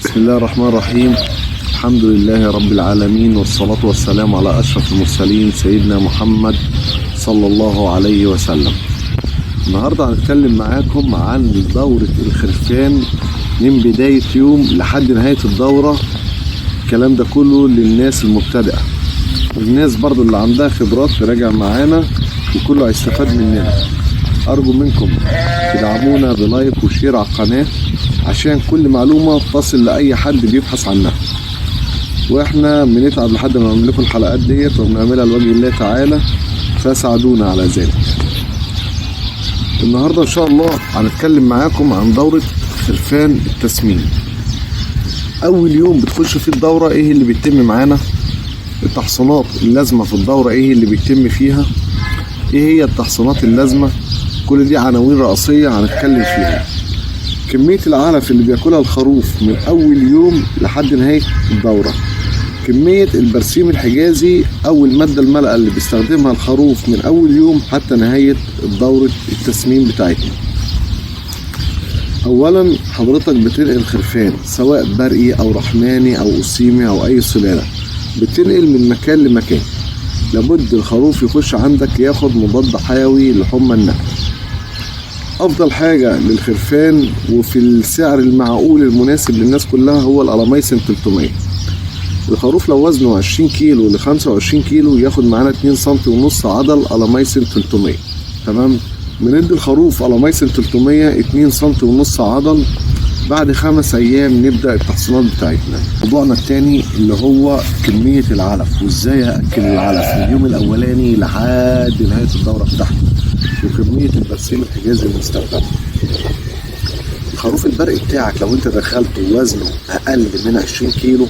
بسم الله الرحمن الرحيم. الحمد لله رب العالمين، والصلاة والسلام على أشرف المرسلين سيدنا محمد صلى الله عليه وسلم. النهاردة هنتكلم معاكم عن دورة الخرفان من بداية يوم لحد نهاية الدورة. الكلام ده كله للناس المبتدئة، والناس برضو اللي عندها خبرات تراجع معانا وكله هيستفاد مننا. أرجو منكم تدعمونا بلايك وشير على القناة عشان كل معلومة تصل لأي حد بيبحث عنها، واحنا بنتعب لحد ما نعمل لكم الحلقات ديت وبنعملها لوجه الله تعالى، فساعدونا على ذلك. النهاردة ان شاء الله هنتكلم معاكم عن دورة خرفان التسمين. اول يوم بتخش فيه الدورة ايه اللي بيتم معانا، التحصينات اللازمة في الدورة ايه اللي بيتم فيها، ايه هي التحصينات اللازمة، كل دي عناوين رئيسية هنتكلم فيها. كمية العلف اللي بياكلها الخروف من أول يوم لحد نهاية الدورة، كمية البرسيم الحجازي أو المادة الملأة اللي بيستخدمها الخروف من أول يوم حتى نهاية دورة التسمين بتاعتنا. أولا حضرتك بتنقل خرفان سواء برقي أو رحماني أو أسيمي أو أي سلالة، بتنقل من مكان لمكان. لابد الخروف يخش عندك ياخد مضاد حيوي لحمى النقل. افضل حاجة للخرفان وفي السعر المعقول المناسب للناس كلها هو الالاميسين 300. الخروف لو وزنه 20 كيلو ل 25 كيلو ياخد معانا 2 سم ونص عضل الاميسين 300. تمام، بندي الخروف الاميسين 300 2 سم ونص عضل. بعد 5 ايام نبدأ التحصينات بتاعتنا. موضوعنا التاني اللي هو كمية العلف وازاي اكل العلف من اليوم الاولاني لحد نهاية الدورة بتاعتنا، وكمية البرسيم الحجازي المستخدم. الخروف البرقي بتاعك لو انت دخلته وزنه اقل من 20 كيلو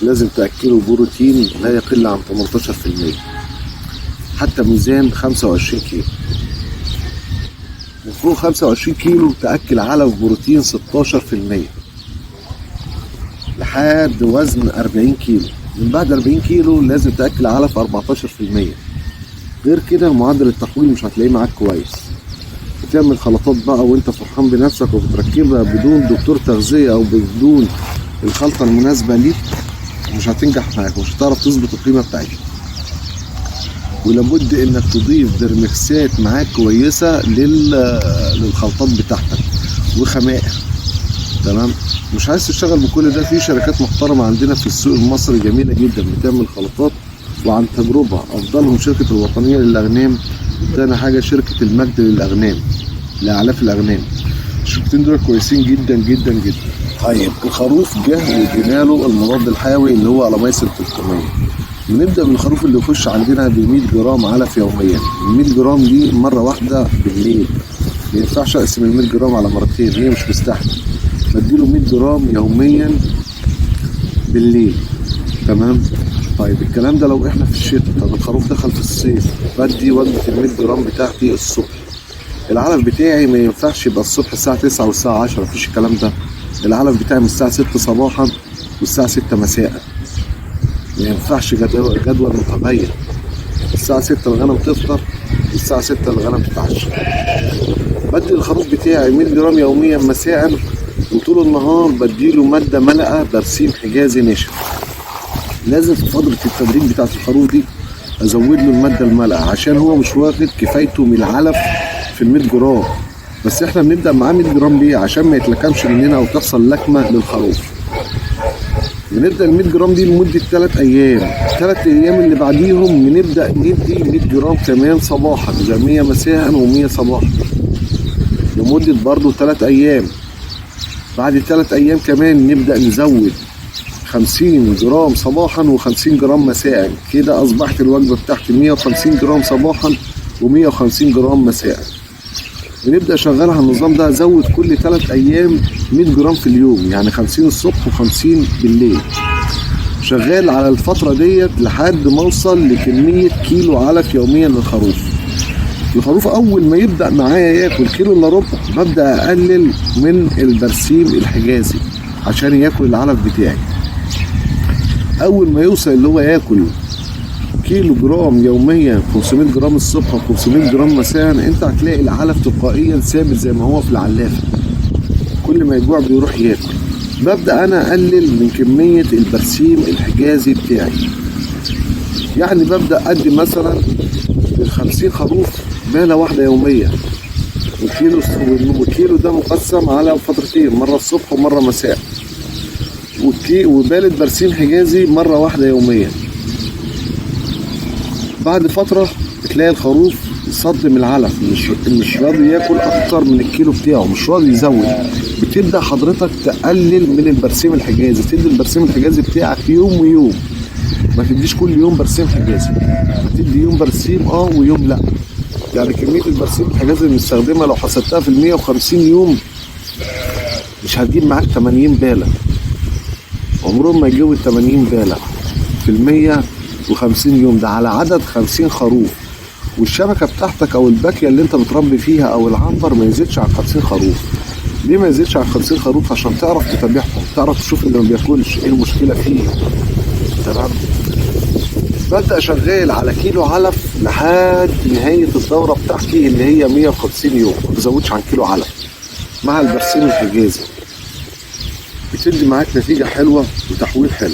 لازم تأكله بروتين لا يقل عن 18%، حتى ميزان 25 كيلو. وفوق 25 كيلو تأكل علف بروتين 16% لحد وزن 40 كيلو. من بعد 40 كيلو لازم تأكل علف 14%. غير كده معدل التقويم مش هتلاقيه معاك كويس. بتعمل خلطات بقى وانت فرحان بنفسك وبتركبها بدون دكتور تغذية او بدون الخلطة المناسبة ليك، مش هتنجح معاك ومش هتعرف تظبط القيمة بتاعتها. ولابد انك تضيف درمكسات معاك كويسة للخلطات بتاعتك وخمائر. تمام، مش عايز تشتغل بكل ده، في شركات محترمة عندنا في السوق المصري جميلة جدا بتعمل خلطات وعن تجربة. أفضلهم شركة الوطنية للأغنام، تاني حاجة شركة المجد للأغنام لأعلاف الأغنام. الشركتين دول كويسين جدا جدا جدا. طيب الخروف جه واديناله المضاد الحيوي اللي هو الاميسين 300. بنبدأ من الخروف اللي يخش عندنا ب 100 جرام علف يوميا. ال 100 جرام دي مرة واحدة بالليل، ما ينفعش أقسم ال 100 جرام على مرتين، هي مش مستحمل. بديله 100 جرام يوميا بالليل. تمام. طيب الكلام ده لو احنا في الشتاء. طب الخروف دخل في الصيف، بدي وجبة ال 100 جرام بتاعتي الصبح. العلف بتاعي ما ينفعش يبقى الصبح الساعة 9 والساعة 10، مفيش الكلام ده. العلف بتاعي من الساعة 6 صباحا والساعة 6 مساء. ما ينفعش جدول متبين. الساعة 6 الغنم تفطر والساعة 6 الغنم تتعشى. بدي الخروف بتاعي 100 جرام يوميا مساء، وطول النهار بديله مادة ملأة برسيم حجازي ناشف. لازم في فترة التدريب بتاعت الخروف دي ازود له المادة الملأة عشان هو مش واخد كفايته من العلف في ال 100 جرام. بس احنا بنبدأ معاه 100 جرام ليه؟ عشان ما يتلكمش مننا او تحصل لكمة للخروف. بنبدأ ال 100 جرام دي لمدة 3 ايام. 3 ايام اللي بعديهم بنبدأ ندي 100 جرام كمان صباحا، يبقى 100 مساء و100 صباحا لمدة برضو 3 ايام. بعد 3 ايام كمان نبدأ نزود 50 جرام صباحا و50 جرام مساء. كده اصبحت الوجبة بتاعتي 150 جرام صباحا و150 جرام مساء. بنبدأ شغالها النظام ده، ازود كل 3 ايام 100 جرام في اليوم، يعني 50 الصبح و50 بالليل. شغال على الفترة ديت لحد ما اوصل لكمية كيلو علف يوميا للخروف. الخروف اول ما يبدأ معايا ياكل كيلو الا ربع ببدأ اقلل من البرسيم الحجازي عشان ياكل العلف بتاعي. اول ما يوصل اللي هو ياكل كيلو جرام يوميا، 500 جرام الصبح و500 جرام مساء، انت هتلاقي العلف تلقائيا ثابت زي ما هو في العلافه. كل ما يجوع بيروح ياكل. ببدأ أنا أقلل من كمية البرسيم الحجازي بتاعي. يعني ببدأ أدي مثلا ال50 خروف بالة واحدة يوميا، والكيلو ده مقسم على فترتين، مرة الصبح ومرة مساء، وبالة برسيم حجازي مرة واحدة يوميا. بعد فترة بتلاقي الخروف صد من العلف، مش راضي ياكل اكتر من الكيلو بتاعه، مش راضي يزود. بتبدأ حضرتك تقلل من البرسيم الحجازي، تدي البرسيم الحجازي بتاعك يوم ويوم، ما تديش كل يوم برسيم حجازي، تدي يوم برسيم ويوم لا. يعني كمية البرسيم الحجازي اللي بنستخدمها لو حسبتها في 150 يوم مش هتجيب معاك 80 بالة، عمرهم ما يجيبوا 80 بالة في 150 يوم، ده على عدد 50 خروف. والشبكة بتاعتك او الباكية اللي انت بتربي فيها او العنبر ما يزيدش عن 50 خروف. ليه ما يزيدش عن 50 خروف؟ عشان تعرف تتابعهم، تعرف تشوف اللي ما بياكلش ايه المشكلة فيه. تمام. ببدأ شغال على كيلو علف لحد نهاية الدورة بتاعتي اللي هي 150 يوم، ما بزودش عن كيلو علف مع البرسيم الحجازي. بتدي معاك نتيجة حلوة وتحويل حلو.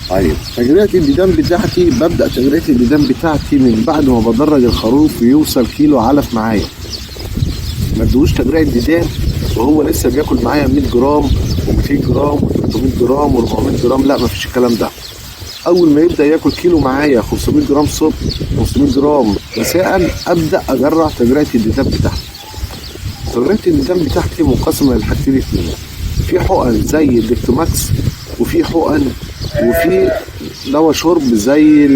طيب تجرية الديدان بتاعتي، ببدأ تجرية الديدان بتاعتي من بعد ما بدرج الخروف ويوصل كيلو علف معايا. ما ادوش تجرية ديدان وهو لسه بياكل معايا 100 جرام و200 جرام و300 جرام و400 جرام، لا مفيش الكلام ده. اول ما يبدأ ياكل كيلو معايا 500 جرام صبح 500 جرام مساء، ابدأ اجرع تجرية الديدان بتاعتي. تجرية الديدان بتاعتي منقسمة لحاجتين اتنين، في حقن زي الدكتوماكس، وفي حقن وفي دواء شرب زي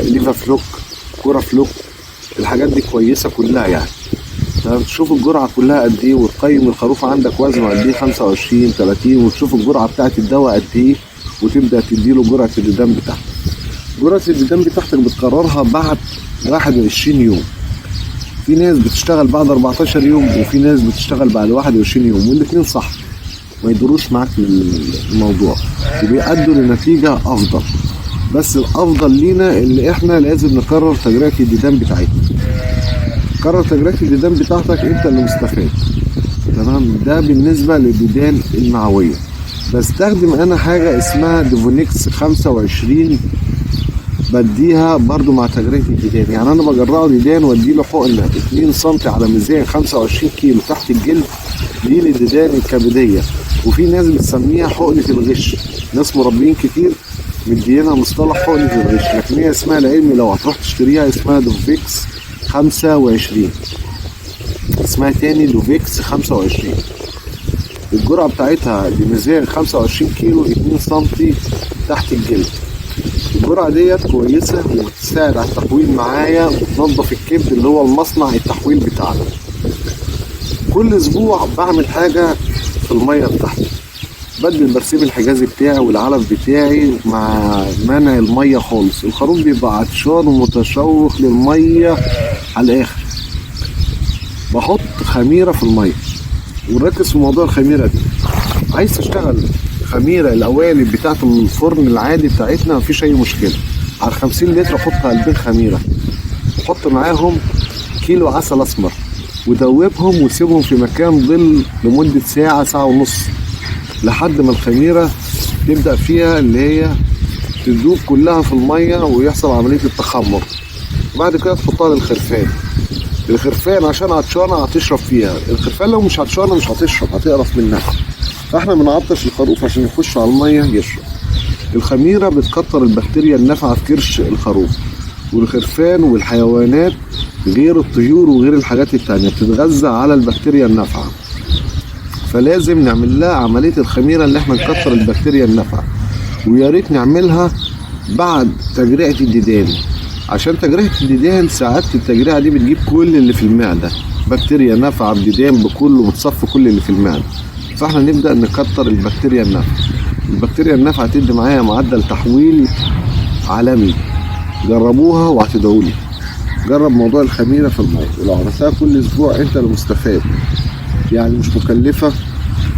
ليفا فلوك، كورا فلوك. الحاجات دي كويسة كلها يعني. تشوف الجرعة كلها قد ايه، وتقيم الخروف عندك وزنه قد ايه 25 30، وتشوف الجرعة بتاعت الدواء قد ايه، وتبدأ تديله جرعة الديدان بتاعتك. جرعة الديدان بتاعتك بتقررها بعد 21 يوم. في ناس بتشتغل بعد 14 يوم، وفي ناس بتشتغل بعد 21 يوم، والاتنين صح، ما يدروش معاك الموضوع وبيأدوا لنتيجة أفضل. بس الأفضل لينا اللي إحنا لازم نكرر تجرية الديدان بتاعتنا. كرر تجرية الديدان بتاعتك، أنت اللي مستفاد. تمام. ده بالنسبة للديدان المعوية. بستخدم أنا حاجة اسمها ديفونيكس 25، بديها برضو مع تجرية الديدان. يعني أنا بجرعه ديدان واديله حقنة 2 سم على ميزان 25 كيلو تحت الجلد، دي للديدان الكبدية. وفي ناس بتسميها حقنة الغش، ناس مربيين كتير مدينا مصطلح حقنة الغش، لكن هي اسمها العلمي لو هتروح تشتريها اسمها دوفيكس 25. اسمها تاني دوفيكس 25. الجرعة بتاعتها بميزان 25 كيلو 2 سم تحت الجلد. الجرعة ديت كويسة وبتساعد على التحويل معايا، وتنظف الكبد اللي هو المصنع التحويل بتاعنا. كل اسبوع بعمل حاجة في المية بتاعتي، بدي البرسيم الحجازي بتاعي والعلف بتاعي مع منع المية خالص. الخروف بيبقى عطشان ومتشوق للمية على الاخر. بحط خميرة في المية، ونركز في موضوع الخميرة دي. عايز تشتغل خميرة القوالب بتاعت الفرن العادي بتاعتنا مفيش اي مشكلة. على 50 لتر احط قلبين خميرة، احط معاهم كيلو عسل اسمر، ودوبهم وسيبهم في مكان ظل لمدة ساعة ساعة ونص، لحد ما الخميرة تبدأ فيها اللي هي تذوب كلها في المية ويحصل عملية التخمر. بعد كده تحطها للخرفان. الخرفان عشان عطشانة هتشرب فيها، الخرفان لو مش عطشانة مش هتشرب، هتقرف منها. فاحنا بنعطش الخروف عشان يخش على المية يشرب. الخميرة بتكتر البكتيريا النافعة في كرش الخروف. والخرفان والحيوانات غير الطيور وغير الحاجات التانية بتتغذى على البكتيريا النافعة، فلازم نعمل لها عملية الخميرة اللي احنا نكتر البكتيريا النافعة. ويا ريت نعملها بعد تجريعة الديدان، عشان تجريعة الديدان ساعات التجريعة دي بتجيب كل اللي في المعدة، بكتيريا نافعة الديدان بكله بتصفي كل اللي في المعدة. فاحنا نبدأ نكتر البكتيريا النافعة. البكتيريا النافعة تدي معايا معدل تحويل عالمي. جربوها وهتدعولي. جرب موضوع الخميرة في الموضوع، ولو عملتها كل اسبوع انت المستفاد. يعني مش مكلفة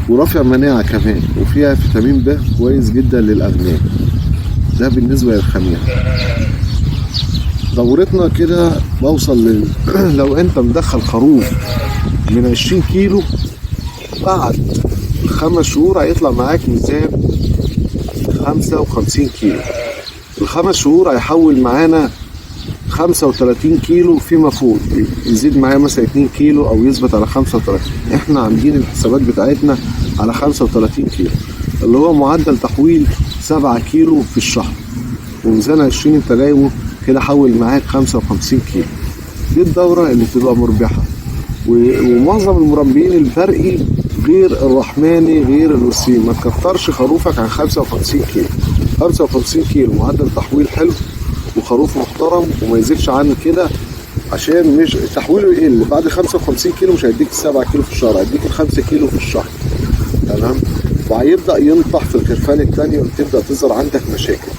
ورافع مناعة كمان، وفيها فيتامين ب كويس جدا للأغنام. ده بالنسبة للخميرة. دورتنا كده بوصل لو انت مدخل خروف من 20 كيلو بعد 5 شهور هيطلع معاك ميزان 55 كيلو. ال5 شهور هيحول معانا 35 كيلو فيما فوق، يزيد معايا مثلا 2 كيلو او يثبت على 35. احنا عاملين الحسابات بتاعتنا على 35 كيلو اللي هو معدل تحويل 7 كيلو في الشهر، وميزان 20 انت جايبه كده حول معاك 55 كيلو. دي الدورة اللي بتبقى مربحة. ومعظم المربيين الفرقي غير الرحماني غير الوسيم ما تكترش خروفك عن 55 كيلو. 55 كيلو معدل تحويل حلو وخروف محترم، وما يزيدش عن كده عشان مش تحويله يقل. بعد 55 كيلو مش هيديك 7 كيلو في الشهر، هيديك 5 كيلو في الشهر، تمام. وهيبدأ ينطح في الخرفان التانية وتبدأ تظهر عندك مشاكل.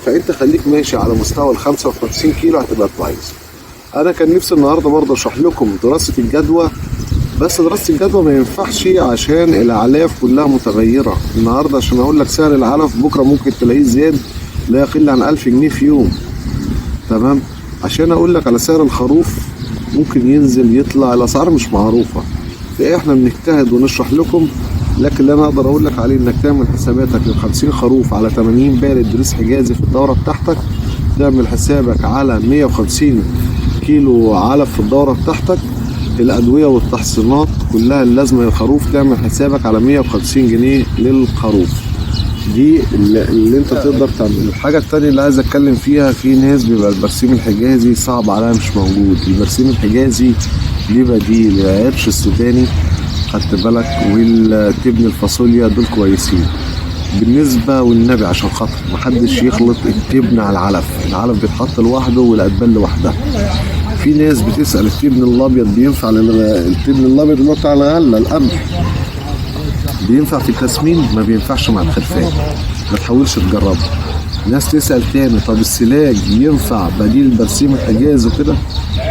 فانت خليك ماشي على مستوى ال 55 كيلو هتبقى كويس. انا كان نفسي النهارده برضه اشرح لكم دراسة الجدوى، بس دراسة الجدوى ما ينفعش عشان الاعلاف كلها متغيرة. النهارده عشان اقول لك سعر العلف بكره ممكن تلاقيه زياد لا يقل عن 1000 جنيه في يوم، تمام. عشان اقول لك على سعر الخروف ممكن ينزل يطلع، الاسعار مش معروفة. فاحنا بنجتهد ونشرح لكم، لكن اللي انا اقدر اقول لك عليه انك تعمل حساباتك لل 50 خروف على 80 بارد دريس حجازي في الدورة بتاعتك، تعمل حسابك على 150 كيلو علف في الدورة بتاعتك، الأدوية والتحصينات كلها اللازمة للخروف تعمل حسابك على 150 جنيه للخروف. دي اللي انت تقدر تعمل. الحاجة التانية اللي عايز اتكلم فيها، في ناس بيبقى البرسيم الحجازي صعب عليها مش موجود. البرسيم الحجازي ليه بديل، العرش السوداني خدت بالك والتبن الفاصوليا دول كويسين بالنسبة. والنبي عشان خاطر محدش يخلط التبن على العلف، العلف بيتحط لوحده والأدبال لوحدها. في ناس بتسأل التبن الأبيض بينفع، التبن الأبيض اللي هو بتاع الغلة القمح بينفع في التسمين؟ ما بينفعش مع الخرفان، ما تحاولش تجربه. ناس تسأل تاني طب السلاج ينفع بديل البرسيم الحجاز وكده؟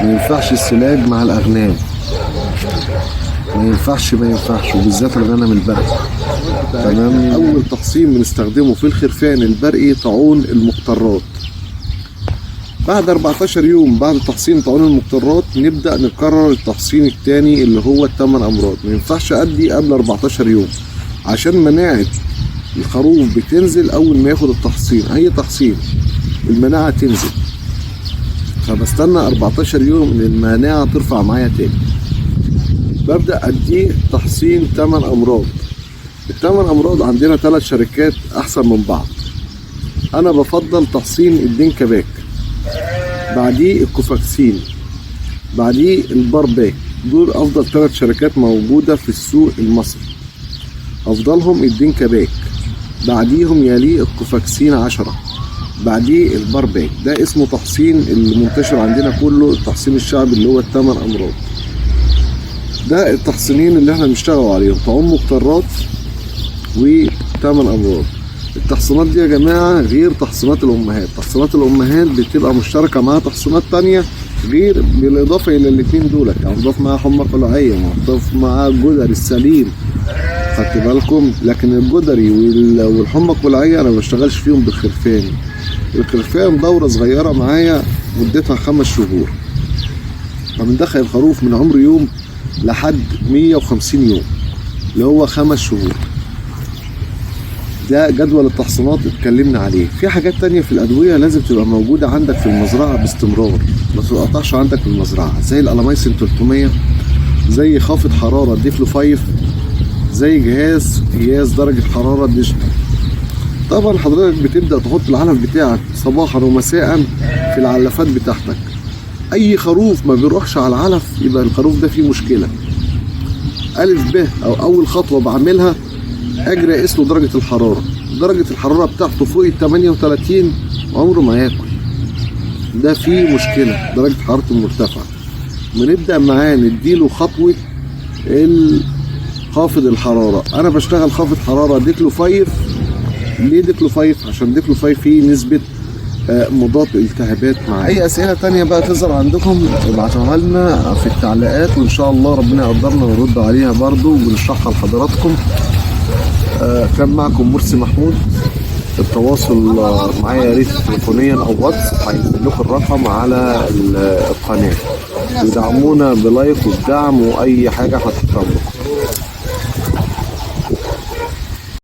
ما ينفعش السلاج مع الأغنام، ما ينفعش وبالذات الغنم البرقي، تمام. اول تحصين بنستخدمه في الخرفان البرقي طاعون المقطرات. بعد 14 يوم بعد تحصين طاعون المقطرات نبدأ نكرر التحصين الثاني اللي هو ال8 امراض. ما ينفعش ادي قبل 14 يوم عشان مناعة الخروف بتنزل اول ما ياخد التحصين. اي تحصين المناعة تنزل، فبستنى 14 يوم ان المناعة ترفع معايا تاني. ببدأ اديه تحصين 8 امراض. ال8 امراض عندنا 3 شركات احسن من بعض. انا بفضل تحصين الدينكباك، بعديه الكوفاكسين، بعديه البارباك. دول افضل 3 شركات موجودة في السوق المصري. افضلهم الدينكباك، بعديهم يليه الكوفاكسين 10، بعديه البارباك. ده اسمه تحصين اللي منتشر عندنا كله، التحصين الشعبي اللي هو ال8 امراض. ده التحصينين اللي احنا بنشتغل عليهم، طاعون مقطرات و8 امراض. التحصينات دي يا جماعة غير تحصينات الامهات. تحصينات الامهات بتبقى مشتركة معاها تحصينات تانية غير، بالاضافة الى الاتنين دولت. يعني مضاف معاها حمى قلعية، مضاف معاها الجدري السليم، خدت بالكم. لكن الجدري والحمى القلعية انا ما بشتغلش فيهم بالخرفان. الخرفان دورة صغيرة معايا مدتها 5 شهور، فبندخل الخروف من عمر يوم لحد 150 يوم اللي هو 5 شهور. ده جدول التحصينات اتكلمنا عليه. في حاجات تانية في الأدوية لازم تبقى موجودة عندك في المزرعة باستمرار، ما تقطعش عندك في المزرعة، زي الألاميسين 300، زي خافض حرارة ديفلو 5، زي جهاز قياس درجة حرارة ديجيتال. طبعا حضرتك بتبدأ تحط العلف بتاعك صباحا ومساء في العلفات بتاعتك. أي خروف ما بيروحش على العلف يبقى الخروف ده فيه مشكلة. ألف ب أو أول خطوة بعملها أجري أقيس له درجة الحرارة. درجة الحرارة بتاعته فوق ال 38 عمره ما ياكل، ده فيه مشكلة، درجة حرارته مرتفعة. بنبدأ معاه نديله خطوة خافض الحرارة. أنا بشتغل خافض حرارة ديكلو 5. ليه ديكلو 5؟ عشان ديكلو 5 فيه نسبة مضاد التهابات معاه. اي اسئله تانية بقى تظهر عندكم ابعتوها لنا في التعليقات، وان شاء الله ربنا يقدرنا ونرد عليها برضو ونشرحها لحضراتكم. كان معكم مرسي محمود. التواصل معايا يا ريت تليفونيا او واتس، هينزل لكم الرقم على القناه. ودعمونا بلايك والدعم واي حاجه هتحتاجوا.